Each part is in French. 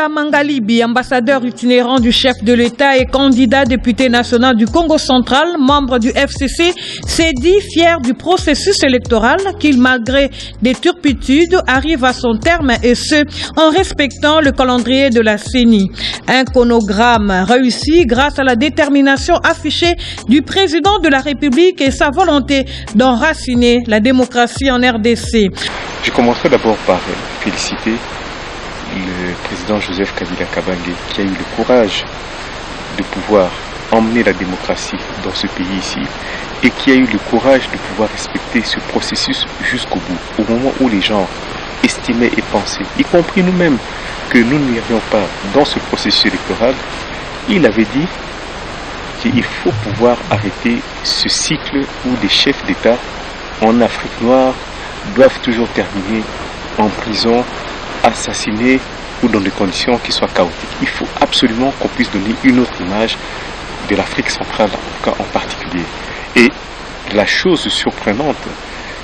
Ngonda Mangalibi, ambassadeur itinérant du chef de l'État et candidat député national du Congo central, membre du FCC, s'est dit fier du processus électoral qu'il, malgré des turpitudes, arrive à son terme et ce, en respectant le calendrier de la CENI. Un chronogramme réussi grâce à la détermination affichée du président de la République et sa volonté d'enraciner la démocratie en RDC. Je commencerai d'abord par féliciter le président Joseph Kabila Kabange qui a eu le courage de pouvoir emmener la démocratie dans ce pays ici et qui a eu le courage de pouvoir respecter ce processus jusqu'au bout, au moment où les gens estimaient et pensaient, y compris nous-mêmes, que nous n'irions pas dans ce processus électoral. Il avait dit qu'il faut pouvoir arrêter ce cycle où des chefs d'État en Afrique noire doivent toujours terminer en prison, assassinés ou dans des conditions qui soient chaotiques. Il faut absolument qu'on puisse donner une autre image de l'Afrique centrale, en tout cas en particulier. Et la chose surprenante,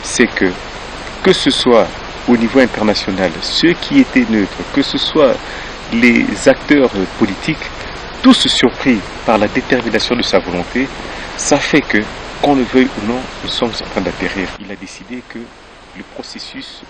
c'est que ce soit au niveau international, ceux qui étaient neutres, que ce soit les acteurs politiques, tous surpris par la détermination de sa volonté, ça fait que, qu'on le veuille ou non, nous sommes en train d'atterrir. Il a décidé que le processus,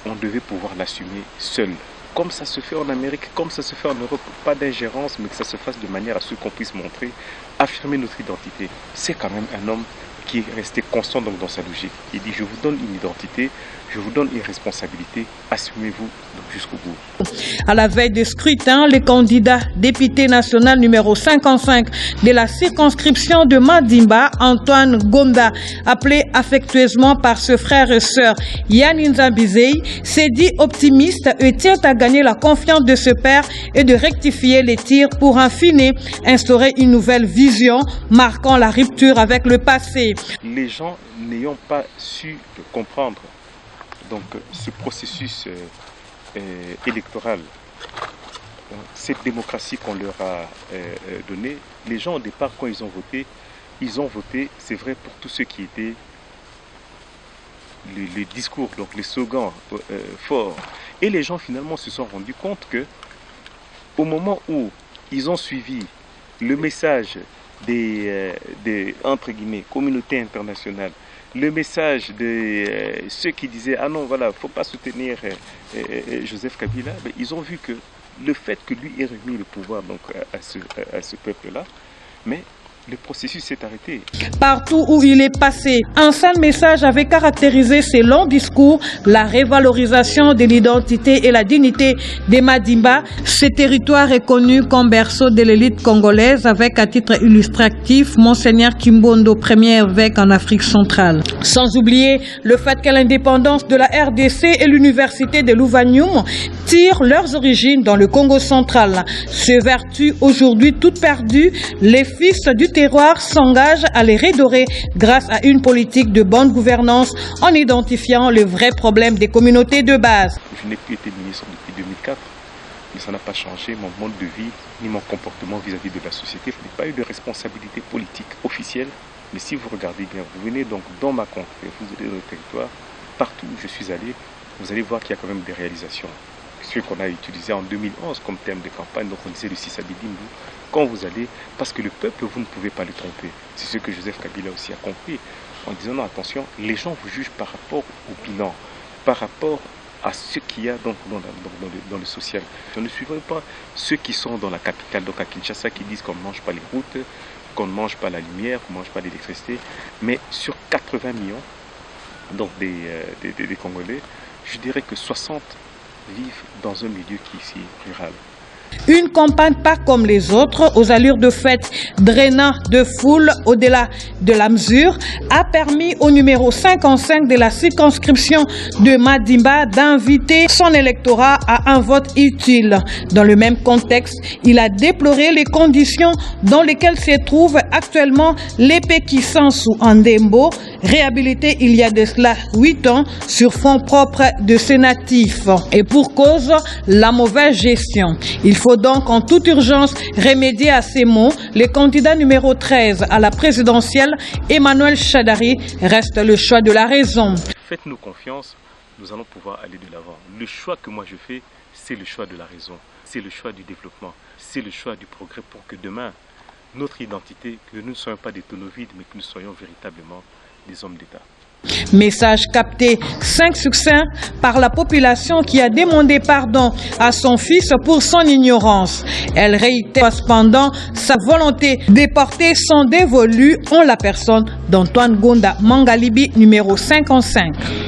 on devait pouvoir l'assumer seul. Comme ça se fait en Amérique, comme ça se fait en Europe, pas d'ingérence, mais que ça se fasse de manière à ce qu'on puisse montrer, affirmer notre identité. C'est quand même un homme qui est resté constant donc dans sa logique. Il dit, je vous donne une identité, je vous donne une responsabilité, assumez-vous jusqu'au bout. À la veille des scrutins, les candidats député national numéro 55 de la circonscription de Madimba, Antoine Ngonda, appelé affectueusement par ce frère et sœur Yann Nzambizei, s'est dit optimiste et tient à gagner la confiance de ce père et de rectifier les tirs pour en fine instaurer une nouvelle vision marquant la rupture avec le passé. Les gens n'ayant pas su comprendre donc ce processus électoral, cette démocratie qu'on leur a donnée, les gens au départ quand ils ont voté, c'est vrai pour tous ceux qui étaient les discours, donc les slogans forts, et les gens finalement se sont rendus compte que au moment où ils ont suivi le message des entre guillemets communautés internationales, le message de ceux qui disaient ah non voilà faut pas soutenir Joseph Kabila, mais ils ont vu que le fait que lui ait remis le pouvoir donc à ce peuple là, mais le processus s'est arrêté. Partout où il est passé, un seul message avait caractérisé ces longs discours, la révalorisation de l'identité et la dignité des Madimba. Ce territoire est connu comme berceau de l'élite congolaise avec à titre illustratif Monseigneur Kimbondo, premier évêque en Afrique centrale. Sans oublier le fait que l'indépendance de la RDC et l'université de Louvanium tirent leurs origines dans le Congo central. Ces vertus aujourd'hui toutes perdues, les fils du terroir s'engagent à les redorer grâce à une politique de bonne gouvernance en identifiant le vrai problème des communautés de base. Je n'ai plus été ministre depuis 2004, mais ça n'a pas changé mon mode de vie ni mon comportement vis-à-vis de la société. Je n'ai pas eu de responsabilité politique officielle, mais si vous regardez bien, vous venez donc dans ma contrée, vous allez dans le territoire, partout où je suis allé, vous allez voir qu'il y a quand même des réalisations. Ce qu'on a utilisé en 2011 comme terme de campagne, donc on disait le Sisabidimbu, quand vous allez, parce que le peuple, vous ne pouvez pas le tromper. C'est ce que Joseph Kabila aussi a compris, en disant non, attention, les gens vous jugent par rapport au bilan, par rapport à ce qu'il y a donc dans le social. On ne suivrait pas ceux qui sont dans la capitale, donc à Kinshasa, qui disent qu'on ne mange pas les routes, qu'on ne mange pas la lumière, qu'on ne mange pas l'électricité, mais sur 80 millions donc des Congolais, je dirais que 60 vivent dans un milieu qui est ici rural. Une campagne pas comme les autres, aux allures de fête, drainant de foule au-delà de la mesure, a permis au numéro 55 de la circonscription de Madimba d'inviter son électorat à un vote utile. Dans le même contexte, il a déploré les conditions dans lesquelles se trouvent actuellement les Pékissansou Andembo, réhabilité il y a de cela 8 ans sur fonds propres de ses natifs. Et pour cause, la mauvaise gestion. Il faut donc en toute urgence remédier à ces maux. Le candidat numéro 13 à la présidentielle, Emmanuel Shadari, reste le choix de la raison. Faites-nous confiance, nous allons pouvoir aller de l'avant. Le choix que moi je fais, c'est le choix de la raison, c'est le choix du développement, c'est le choix du progrès pour que demain, notre identité, que nous ne soyons pas des tonneaux vides, mais que nous soyons véritablement des hommes d'État. Message capté 5 succincts par la population qui a demandé pardon à son fils pour son ignorance. Elle réitère cependant sa volonté de porter son dévolu en la personne d'Antoine Gonda Mangalibi, numéro 55.